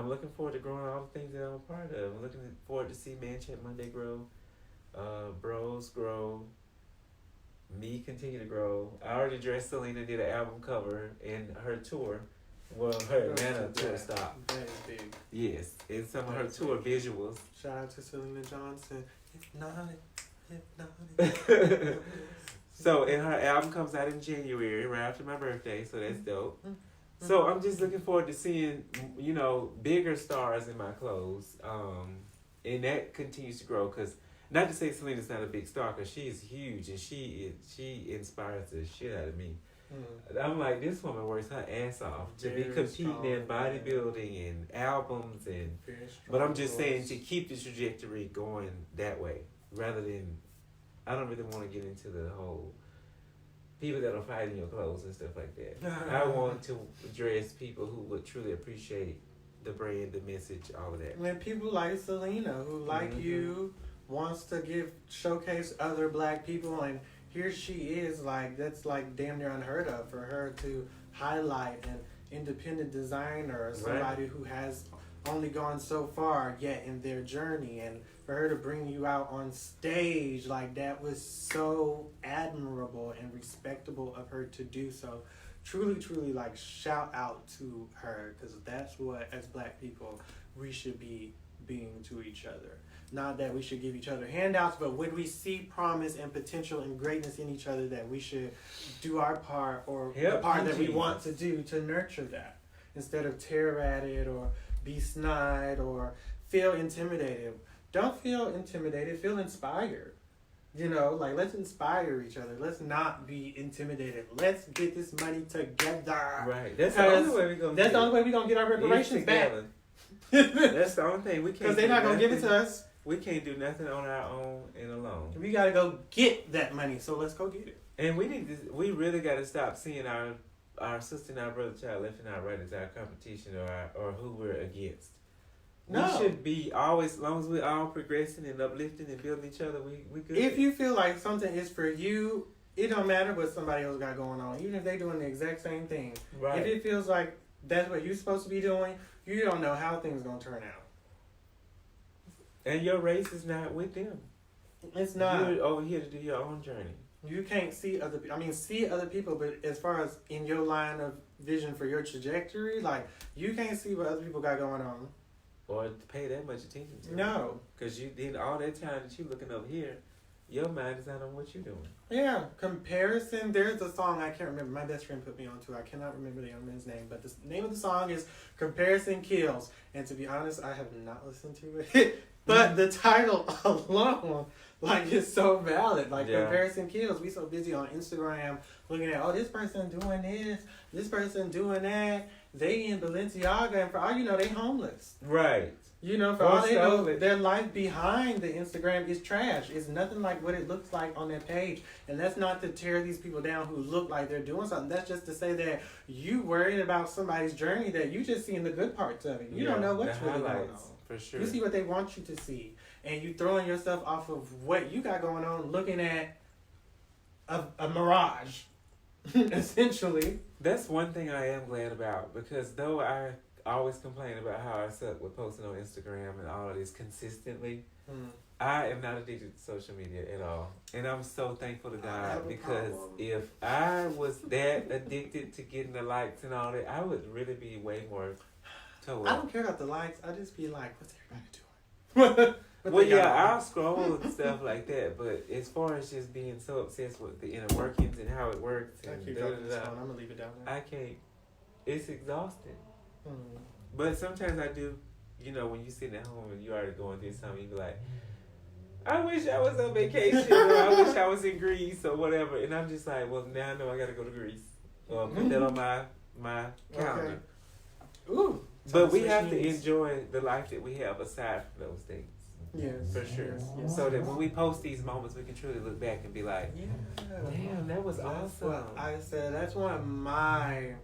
looking forward to growing all the things that I'm a part of. I'm looking forward to see Man Chat Monday grow, Bros grow, me continue to grow. I already dressed Selena, did an album cover, and her tour. Well, her Atlanta tour stopped. That is big. Yes, and some of her tour visuals. Shout out to Selena Johnson. Hypnotic. So, and her album comes out in January, right after my birthday, so that's dope. So I'm just looking forward to seeing, you know, bigger stars in my clothes, and that continues to grow. Cause not to say Selena's not a big star, cause she is huge and she inspires the shit out of me. I'm like, this woman works her ass off to be competing in bodybuilding and albums and. But I'm just saying to keep the trajectory going that way, rather than, I don't really want to get into the whole people that are fighting your clothes and stuff like that. I want to dress people who would truly appreciate the brand, the message, all of that. And people like Selena, who like you, wants to showcase other black people, and here she is, like, that's like damn near unheard of for her to highlight an independent designer or somebody who has only gone so far yet in their journey, and for her to bring you out on stage, like, that was so admirable and respectable of her to do. So truly, truly, like, shout out to her, because that's what, as black people, we should be being to each other. Not that we should give each other handouts, but when we see promise and potential and greatness in each other, that we should do our part, or the part that we want to do to nurture that, instead of tear at it or be snide or feel intimidated. Don't feel intimidated, feel inspired. You know, like, let's inspire each other. Let's not be intimidated. Let's get this money together. Right. That's the only way we're going to That's the only way we're going to get our reparations back. That's the only thing. We can't. Because they're not going to give it to us. We can't do nothing on our own and alone. We got to go get that money, so let's go get it. And we really got to stop seeing our sister and our brother child left and our right as our competition or who we're against. No. We should be always, as long as we're all progressing and uplifting and building each other, we good. If you feel like something is for you, it don't matter what somebody else got going on. Even if they're doing the exact same thing. Right. If it feels like that's what you're supposed to be doing, you don't know how things going to turn out. And your race is not with them. It's not. You're over here to do your own journey. You can't see other people. I mean, see other people, but as far as in your line of vision for your trajectory, like, you can't see what other people got going on. Or pay that much attention to. No. Because you did all that time that you looking over here, your mind is not on what you're doing. Yeah. Comparison. There's a song I can't remember. My best friend put me onto. I cannot remember the young man's name, but the name of the song is Comparison Kills. And to be honest, I have not listened to it. But the title alone, like, is so valid. Like, comparison kills. We so busy on Instagram looking at, oh, this person doing this person doing that. They in Balenciaga, and for all you know, they homeless. Right. You know, for all they know, their life behind the Instagram is trash. It's nothing like what it looks like on their page. And that's not to tear these people down who look like they're doing something. That's just to say that you worried about somebody's journey, that you just seeing the good parts of it. You don't know what's really going on. For sure. You see what they want you to see. And you throwing yourself off of what you got going on, looking at a mirage, essentially. That's one thing I am glad about, because though I always complain about how I suck with posting on Instagram and all of this consistently, I am not addicted to social media at all. And I'm so thankful to God, because if I was that addicted to getting the likes and all that, I would really be way more told. I don't care about the likes. I just be like, what's everybody doing? Well, yeah, I'll scroll and stuff like that, but as far as just being so obsessed with the inner workings and how it works, and I'm gonna leave it down there. I can't. It's exhausting. But sometimes I do. You know, when you sitting at home and you already going through something, you be like, I wish I was on vacation, or I wish I was in Greece or whatever. And I'm just like, well, now I know I got to go to Greece. Or put that on my calendar. Okay. Ooh. But we have to enjoy the life that we have aside from those things. Yes. For sure. Yes. So that when we post these moments, we can truly look back and be like, damn, that was awesome. What I said, that's one of my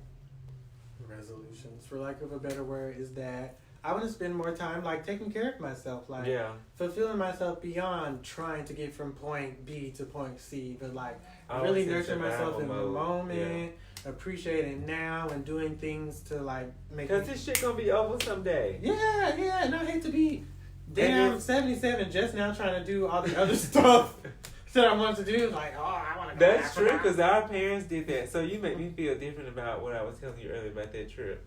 resolutions, for lack of a better word, is that I want to spend more time, like, taking care of myself, like, fulfilling myself beyond trying to get from point B to point C, but, like, really nurturing myself in the moment, appreciating now, and doing things to, like, make. Because this shit gonna be over someday. Yeah, and I hate to be damn 77 just now trying to do all the other stuff that I want to do. Like, oh, I want to That's true, because our parents did that. So you make me feel different about what I was telling you earlier about that trip.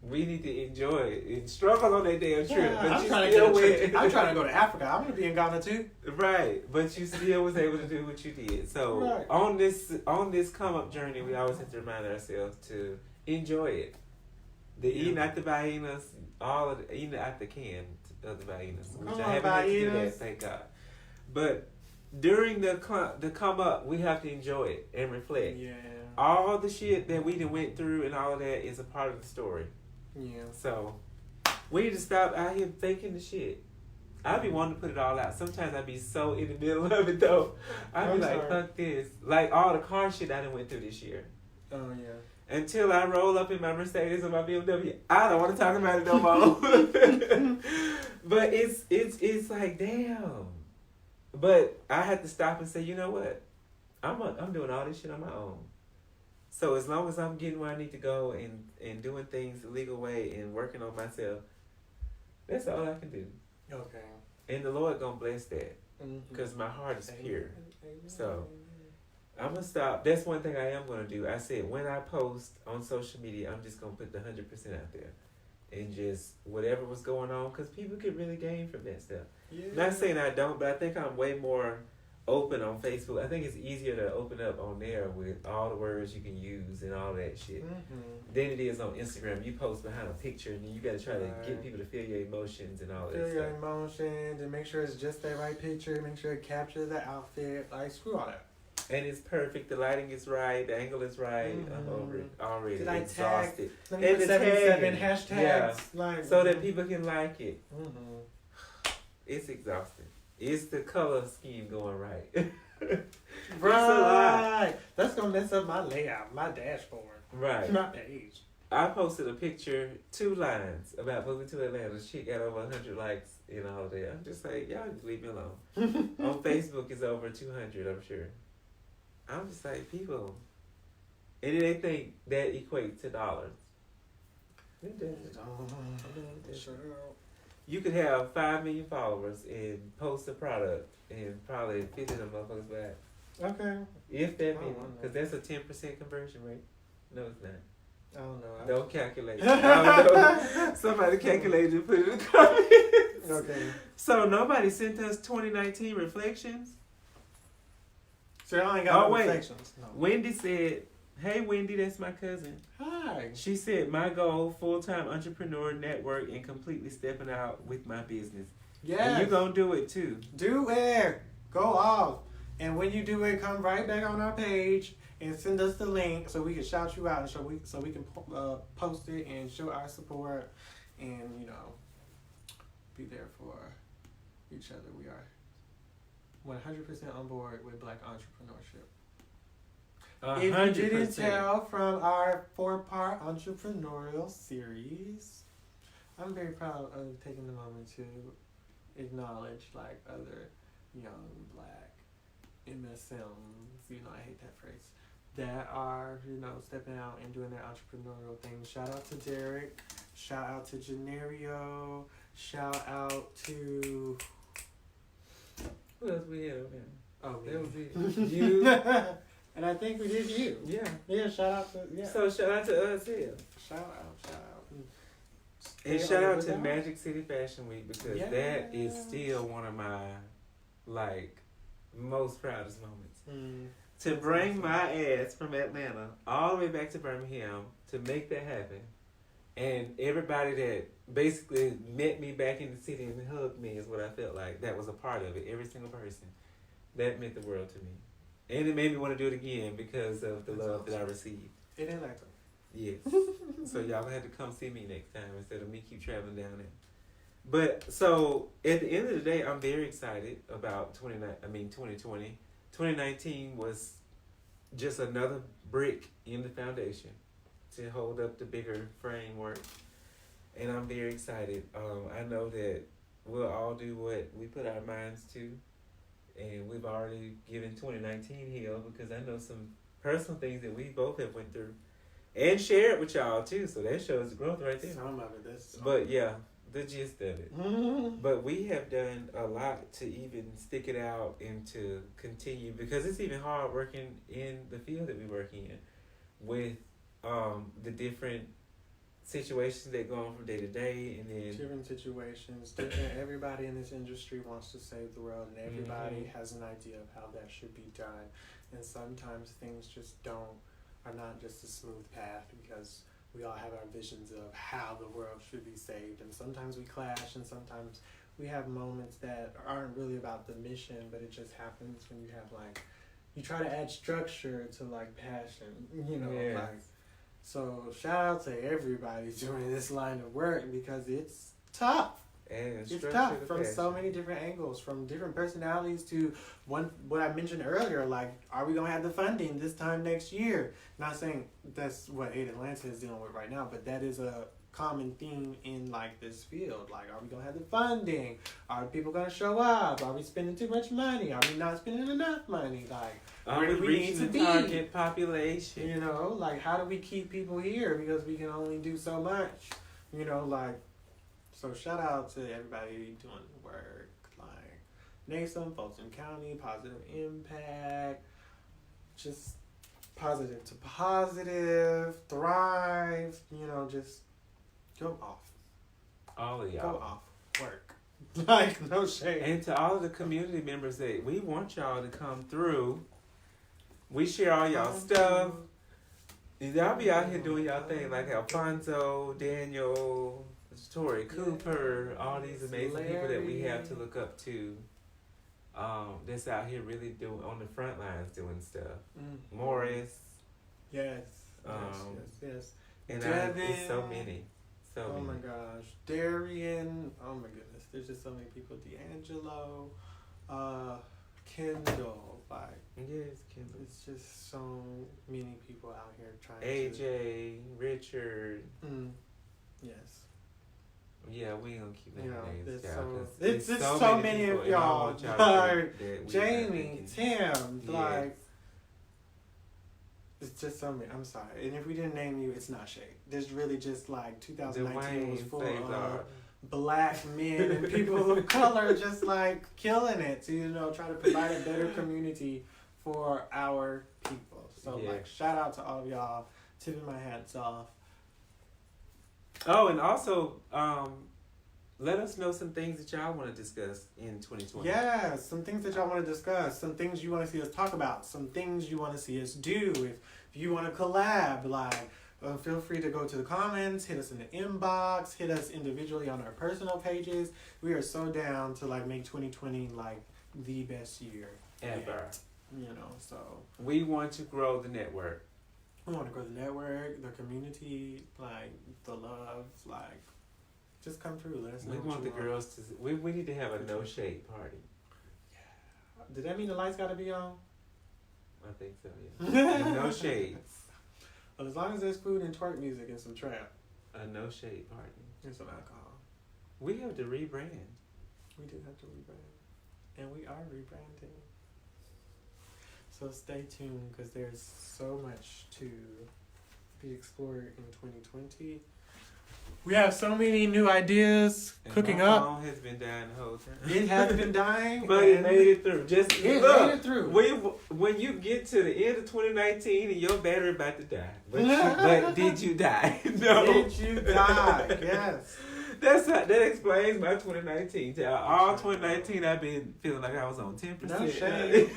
We need to enjoy it and struggle on that damn trip. Yeah, but I'm you trying still to went. I'm trying to go to Africa. I'm gonna be in Ghana too. Right, but you still was able to do what you did. So Right. on this come up journey, we always have to remind ourselves to enjoy it. Eating at the Baianas, eating at the can of the Baianas, which I haven't had to do that, thank God. But during the come up, we have to enjoy it and reflect. Yeah. All the shit that we done went through and all of that is a part of the story. Yeah. So we need to stop out here thinking the shit. I be wanting to put it all out. Sometimes I be so in the middle of it though. I be like, fuck this. Like all the car shit I done went through this year. Oh yeah. Until I roll up in my Mercedes or my BMW, I don't want to talk about it no more. But it's like damn. But I had to stop and say, you know what? I'm doing all this shit on my own. So as long as I'm getting where I need to go and doing things the legal way and working on myself, that's all I can do. Okay. And the Lord gonna bless that because Mm-hmm. my heart is pure. Amen. So I'm gonna stop. That's one thing I am gonna do. I said when I post on social media, I'm just gonna put the 100% out there, and just whatever was going on, because people could really gain from that stuff. Yeah. Not saying I don't, but I think I'm way more open on Facebook. I think it's easier to open up on there with all the words you can use and all that shit than it is on Instagram. You post behind a picture and you got to try to get people to feel your emotions and all that Feel stuff. your emotions and make sure it's just the right picture. Make sure it captures the outfit. Like screw all that. And it's perfect. The lighting is right. The angle is right. I'm over it already. Did I exhausted. Let me put 77 hashtags. Yeah. Like, So that people can like it. Mm-hmm. It's exhausting. It's the color scheme going right. Right. That's gonna mess up my layout, my dashboard, Right. my page. I posted a picture, 2 lines about moving to Atlanta. She got over 100 likes and all that. I'm just like, y'all just leave me alone. On Facebook, it's over 200, I'm sure. I'm just like, people. And they think that equates to dollars. It doesn't. Sure. You could have 5 million followers and post a product and probably 50 of them motherfuckers back. Okay. If that Oh, many. wow. Because that's a 10% conversion rate. No, it's not. I don't know. Don't calculate. I don't know. Somebody calculated and put it in the comments. Okay. So nobody sent us 2019 reflections. So I ain't got Oh, no wait. reflections. No. Wendy said, hey, Wendy, that's my cousin. Hi. She said, my goal, full-time entrepreneur, network, and completely stepping out with my business. Yes. And you gonna do it too. Do it. Go off. And when you do it, come right back on our page and send us the link so we can shout you out and so we can post it and show our support and, you know, be there for each other. We are 100% on board with Black entrepreneurship. If you didn't 100%. tell from our 4-part entrepreneurial series, I'm very proud of taking the moment to acknowledge like other young Black MSMs, you know, I hate that phrase, that are, you know, stepping out and doing their entrepreneurial thing. Shout out to Derek. Shout out to Generio. Shout out to... Who else we had on there? Oh, That was me. it. You. And I think we did you. Yeah. Yeah, shout out to... Yeah. So shout out to us here. Shout out. And Stay shout on out the to lookout. Magic City Fashion Week because Yeah. that is still one of my, like, most proudest moments. To bring my ass from Atlanta all the way back to Birmingham to make that happen. And everybody that basically met me back in the city and hugged me is what I felt like. That was a part of it. Every single person. That meant the world to me. And it made me want to do it again because of the love that I received. It ain't like that. Yes. So y'all gonna have to come see me next time instead of me keep traveling down there. But so at the end of the day, I'm very excited about 2020. 2019 was just another brick in the foundation to hold up the bigger framework, and I'm very excited. I know that we'll all do what we put our minds to, and we've already given 2019 hell because I know some personal things that we both have went through. And share it with y'all too, so that shows the growth right there. Some of it, that's... But yeah, the gist of it. But we have done a lot to even stick it out and to continue, because it's even hard working in the field that we work in with the different situations that go on from day to day, and then different situations. Different. Everybody in this industry wants to save the world, and everybody has an idea of how that should be done. And sometimes things just are not just a smooth path, because we all have our visions of how the world should be saved, and sometimes we clash, and sometimes we have moments that aren't really about the mission, but it just happens when you have you try to add structure to passion, so shout out to everybody doing this line of work, because it's tough. and It's tough from so many different angles, from different personalities to what I mentioned earlier, are we going to have the funding this time next year? Not saying that's what Aid Atlanta is dealing with right now, but that is a common theme in this field. Are we going to have the funding? Are people going to show up? Are we spending too much money? Are we not spending enough money? Are we reaching the target population? How do we keep people here? Because we can only do so much, So shout out to everybody doing the work, NASM, Fulton County, Positive Impact, just positive to positive, thrive, just go off. All of y'all. Go off, work. No shame. And to all of the community members that we want y'all to come through, we share all y'all stuff. Y'all be out here doing y'all thing, like Alfonso, Daniel, Tori Cooper, all these amazing people that we have to look up to. That's out here really doing on the front lines doing stuff. Morris. Yes. Yes. And it's so many. So many. My gosh. Darian. Oh my goodness. There's just so many people. D'Angelo. Kendall. Yes, Kendall. It's just so many people out here trying AJ, Richard. Yes. Yeah, we ain't gonna keep naming names. It's so so many of y'all. Jamie, Tim, it's just so many. I'm sorry. And if we didn't name you, it's not shade. There's really just 2019 was full of black men and people of color just killing it to, try to provide a better community for our people. So shout out to all of y'all. Tipping my hats off. Oh, and also, let us know some things that y'all want to discuss in 2020. Yeah, some things that y'all want to discuss, some things you want to see us talk about, some things you want to see us do. If you want to collab, feel free to go to the comments, hit us in the inbox, hit us individually on our personal pages. We are so down to make 2020 the best year ever. So we want to grow the network. We want to grow the network, the community, the love, just come through. Let us know. We want the girls to. We need to have a no shade party. Yeah. Did that mean the lights got to be on? I think so. Yeah. And no shades. Well, as long as there's food and twerk music and some trap. A no shade party. And some alcohol. We have to rebrand. We do have to rebrand, and we are rebranding. So stay tuned, because there's so much to be explored in 2020. We have so many new ideas cooking up. My phone has been dying the whole time. It has been dying, but it made it through. Made it through. When you get to the end of 2019 and your battery about to die, but did you die? No. Did you die? Yes. That explains my 2019. All 2019, I've been feeling like I was on 10%. No shame.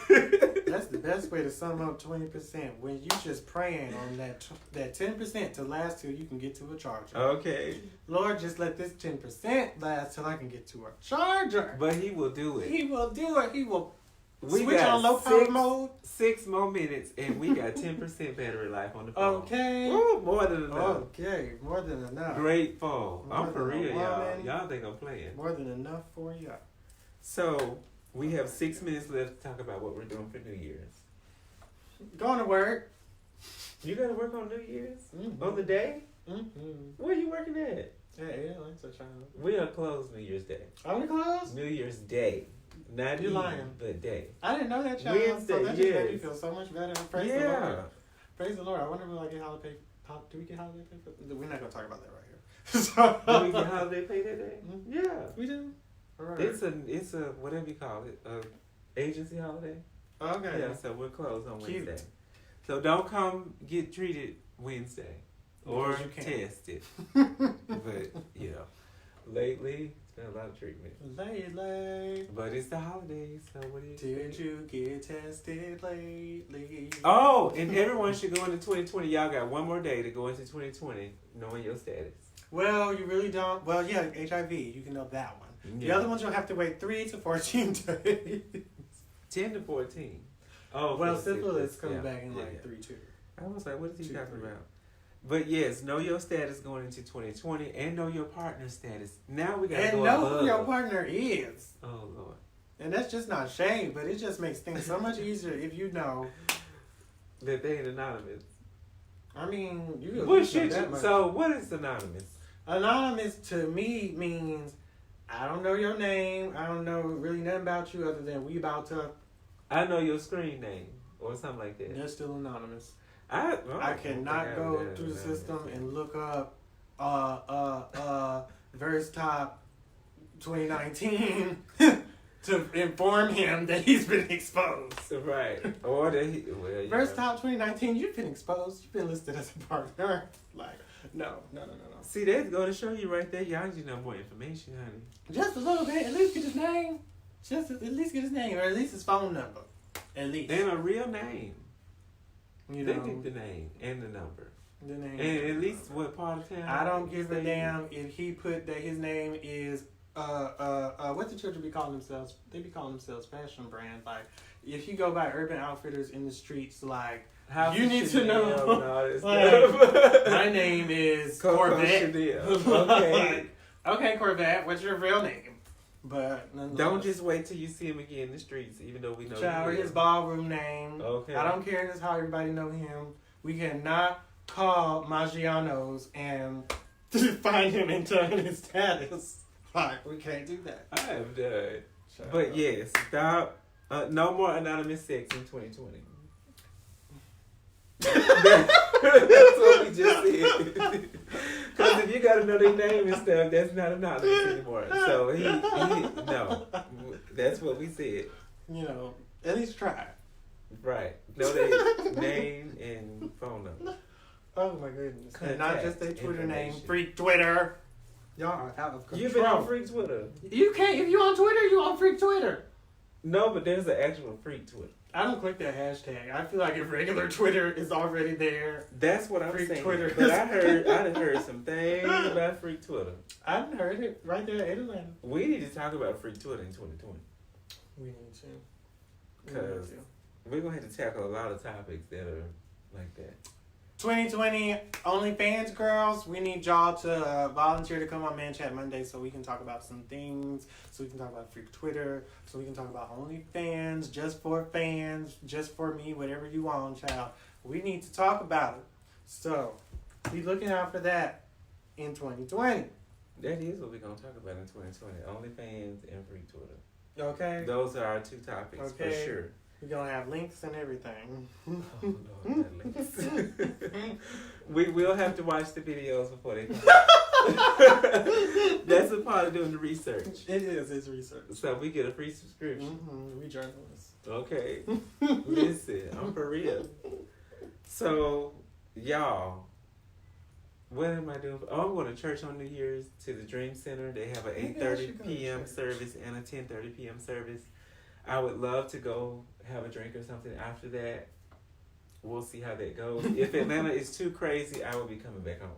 That's the best way to sum up 20%. When you just praying on that 10% to last till you can get to a charger. Okay. Lord, just let this 10% last till I can get to a charger. But He will do it. He will do it. He will switch on low power mode. 6 more minutes and we got 10% battery life on the phone. Okay. Ooh, more than enough. Okay, more than enough. Grateful. I'm for real, y'all. Y'all think I'm playing. More than enough for you. So, we have 6 minutes left to talk about what we're doing for New Year's. Going to work. You got to work on New Year's? Mm-hmm. On the day? Mm-hmm. Where are you working at? Yeah, like such a... We are closed New Year's Day. Are we closed? New Year's Day. Not you even, lying. but day. I didn't know that, y'all. Wednesday, so that just made me feel so much better. Praise the Lord. Praise the Lord. I wonder if we get holiday pay. Do we get holiday pay? We're not going to talk about that right here. So, do we get holiday pay that day? Yeah. We do? Right. It's a whatever you call it, agency holiday. Okay. Yeah, so we're closed on Cute. Wednesday. So don't come get treated Wednesday or Because you can't. tested. But you know, lately it's been a lot of treatment. Lately. But it's the holidays, so what do you Did expect? you get tested lately? Oh, and everyone should go into 2020. Y'all got one more day to go into 2020 knowing your status. Well, you really don't. Well, yeah, HIV. You can know that one. The Yeah. other ones you'll have to wait 3 to 14 days. 10 to 14. Oh, Well, for syphilis comes yeah. back in Yeah, like yeah. 3-2. I was like, what is he 2, talking 3. about? But yes, know your status going into 2020 and know your partner's status. Now we got to And go know above. who your partner is. Oh, Lord. And that's just not shame, but it just makes things so much easier if you know. That they ain't anonymous. I mean, you at What least know should that you? much. So, what is anonymous? Anonymous to me means I don't know your name. I don't know really nothing about you other than we about to. I know your screen name or something like that. They're still anonymous. I I cannot go through the system and look up verse top 2019 to inform him that he's been exposed. Right. Or that he. Well, yeah. Verse top 2019, you've been exposed. You've been listed as a partner. Like, no. See, that's going to show you right there. Y'all need to know more information, honey. Just a little bit. At least get his name. At least get his name, or at least his phone number. At least. And a real name. You They know, need the name and the number. the name. And at least what part of town. I don't give a stay in. damn if he put that his name is what the children be calling themselves? They be calling themselves fashion brand. Like, if you go by Urban Outfitters in the streets, like, House you of need to Chanel know. and all this Like, stuff. my name is Coco Corvette. Chanel. Okay. Like, okay, Corvette, what's your real name? But Don't just wait till you see him again in the streets, even though we know Child, you his will. ballroom name. Okay. I don't care. That's how everybody know him. We cannot call Maggiano's and find him and tell him his status. Like, we can't do that. I have done. Shut But up. yes, stop. No more anonymous sex in 2020. That's what we just said. Because if you got to know their name and stuff, that's not anonymous anymore. So he no. That's what we said. You know, at least try. Right. Know their name and phone number. Oh my goodness. And not just their Contact Twitter name. information. Freak Twitter. Y'all are out of control. You've been on Freak Twitter. You can't. If you on Twitter, you on Freak Twitter. No, but there's an actual Freak Twitter. I don't click that hashtag. I feel like if regular Twitter is already there. That's what I'm Freak saying. Twitter. But I done heard some things about Freak Twitter. I done heard it right there in Atlanta. We need to talk about Freak Twitter in 2020. We need to. Because we're going to have to tackle a lot of topics that are like that. 2020 OnlyFans girls, we need y'all to volunteer to come on Man Chat Monday so we can talk about some things, so we can talk about Freak Twitter, so we can talk about OnlyFans, just for fans, just for me, whatever you want, child. We need to talk about it. So, be looking out for that in 2020. That is what we're going to talk about in 2020. OnlyFans and Freak Twitter. Okay? Those are our two topics for Okay. sure. We're going to have links and everything. Oh, Lord, that links. We will have to watch the videos before they come out. That's a part of doing the research. It is. It's research. So we get a free subscription. Mm-hmm. We journalists. Okay. Listen, I'm for real. So, y'all, what am I doing? Oh, I'm going to church on New Year's to the Dream Center. They have an Maybe I should 8:30 go to p.m. church. service and a 10:30 p.m. service. I would love to go have a drink or something after that. We'll see how that goes. If Atlanta is too crazy, I will be coming back home.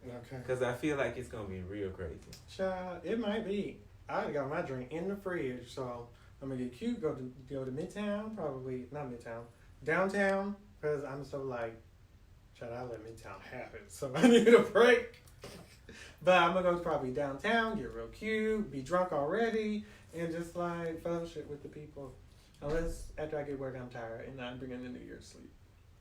Okay. Because I feel like it's going to be real crazy. Child, it might be. I already got my drink in the fridge, so I'm gonna get cute. Go to Midtown, probably not Midtown, downtown, because I'm so like, child, I let Midtown have it, so I need a break. But I'm gonna go probably downtown, get real cute, be drunk already, and just like fellowship with the people. Unless after I get work, I'm tired and I bring in the New Year's sleep,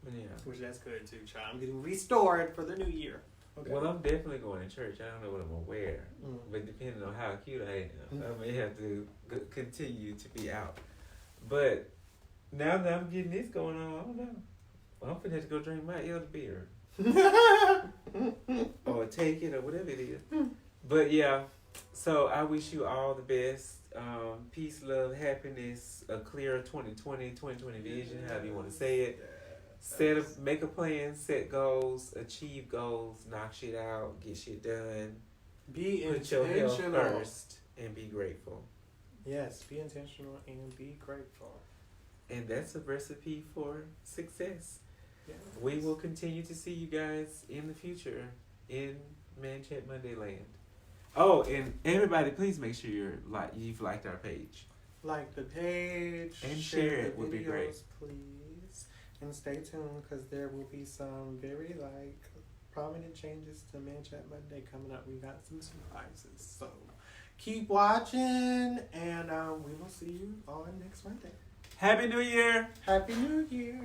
Yeah. which that's good too, child. I'm getting restored for the new year. Okay. Well, I'm definitely going to church. I don't know what I'm going to wear. Mm. But depending on how cute I am, I may have to continue to be out. But now that I'm getting this going on, I don't know. I'm finna have to go drink my elder beer. or take it or whatever it is. But yeah, so I wish you all the best. Peace, love, happiness, a clear 2020 vision, however you want to say it. Make a plan, set goals, achieve goals, knock shit out, get shit done. Be Put your health intentional first and be grateful. Yes, be intentional and be grateful. And that's a recipe for success. Yes. We will continue to see you guys in the future in Man Chat Monday land. Oh, and everybody, please make sure you've liked our page. Like the page and share it the would be great. Please, and stay tuned because there will be some very prominent changes to Man Chat Monday coming up. We got some surprises, so keep watching, and we will see you on next Monday. Happy New Year! Happy New Year!